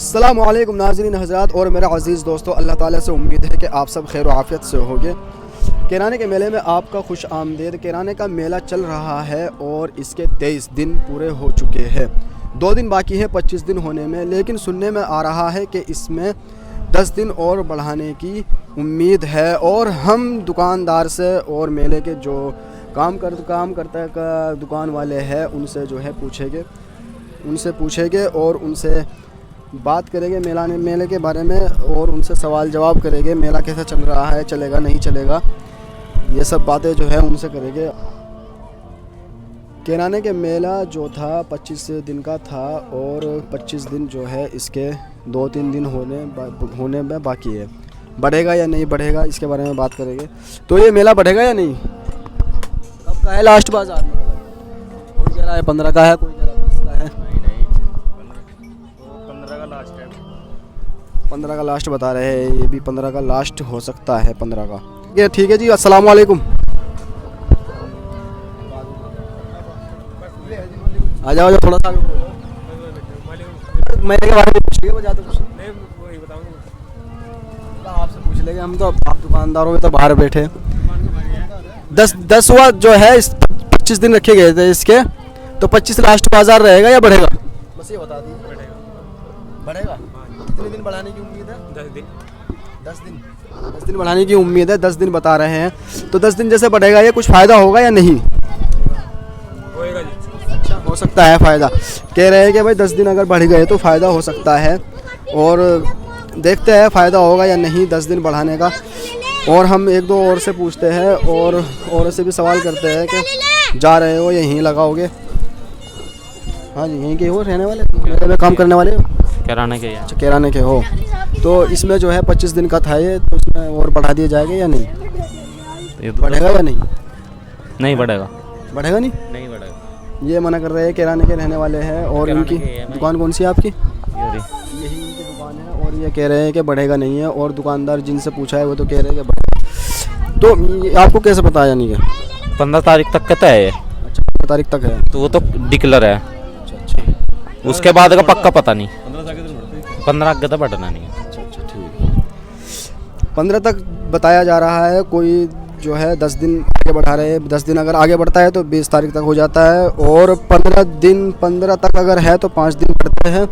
अस्सलामुअलैकुम नाज़रीन हज़रात और मेरे अज़ीज़ दोस्तों, अल्लाह ताला से उम्मीद है कि आप सब खैर आफ़ियत से होंगे। किराने के मेले में आपका खुश आमदीद। किराने का मेला चल रहा है और इसके 23 दिन पूरे हो चुके हैं। 2 दिन बाकी है 25 दिन होने में, लेकिन सुनने में आ रहा है कि इसमें 10 दिन और बढ़ाने की उम्मीद है। और हम दुकानदार से और मेले के जो काम करता है का दुकान वाले हैं उनसे जो है पूछेंगे और उनसे बात करेंगे मेले के बारे में और उनसे सवाल जवाब करेंगे। मेला कैसा चल रहा है, चलेगा नहीं चलेगा, ये सब बातें जो है उनसे करेंगे। किराने के मेला जो था 25 दिन का था और 25 दिन जो है इसके 2-3 दिन होने में बाकी है। बढ़ेगा या नहीं बढ़ेगा इसके बारे में बात करेंगे। तो ये मेला बढ़ेगा या नहीं, कब का है लास्ट बाजार में? कोई कह रहा है 15 का है, कोई कह रहा है 20 का है। 15 का लास्ट बता रहे हैं, ये भी 15 का लास्ट हो सकता है। 15 का ये ठीक है जी। अस्सलाम वालेकुम। आ जाओ थोड़ा सा मैं के बारे में पूछिए, वो ज़्यादा कुछ नहीं बताऊंगा, आपसे पूछ लेंगे हम। तो आप दुकानदारों में तो बाहर बैठे 10 हुआ जो है 25 दिन रखे गए थे इसके, तो 25 लास्ट बाजार रहेगा या बढ़ेगा? बस ये बता दीजिए। बढ़ेगा। कितने दिन बढ़ाने की उम्मीद है? 10 दिन बढ़ाने की उम्मीद है। 10 दिन बता रहे हैं, तो 10 दिन जैसे बढ़ेगा ये कुछ फ़ायदा होगा या नहीं? होएगा जी। अच्छा, हो सकता है फ़ायदा। कह रहे हैं कि भाई 10 दिन अगर बढ़ गए तो फ़ायदा हो सकता है, और देखते हैं फ़ायदा होगा या नहीं 10 दिन बढ़ाने का। और हम 1-2 और से पूछते हैं और से भी सवाल करते हैं कि जा रहे हो यहीं लगाओगे? हाँ जी, यहीं के हो, रहने वाले, मेले में काम करने वाले हो? किराने के। अच्छा, किराने के हो। तो इसमें जो है 25 दिन का था ये, तो इसमें और बढ़ा दिया जाएगा या नहीं? बढ़ेगा या नहीं? नहीं बढ़ेगा। बढ़ेगा नहीं बढ़ेगा। ये मना कर रहे हैं। किराने के रहने वाले हैं। और इनकी दुकान कौन सी है आपकी? यही इनकी दुकान है। और ये कह रहे हैं कि बढ़ेगा नहीं है, और दुकानदार जिनसे पूछा है वो तो कह रहे हैं कि बढ़ेगा। तो ये आपको कैसे पता है? यानी कि 15 तारीख तक कहता है। अच्छा, 15 तारीख तक है, तो वो तो डिक्लेयर है। अच्छा, उसके बाद का पक्का पता नहीं। 15 आगे तो बढ़ना नहीं है। अच्छा, ठीक। 15 तक बताया जा रहा है। कोई जो है 10 दिन आगे बढ़ा रहे हैं। 10 दिन अगर आगे बढ़ता है तो 20 तारीख तक हो जाता है, और 15 तक अगर है तो 5 दिन बढ़ते हैं।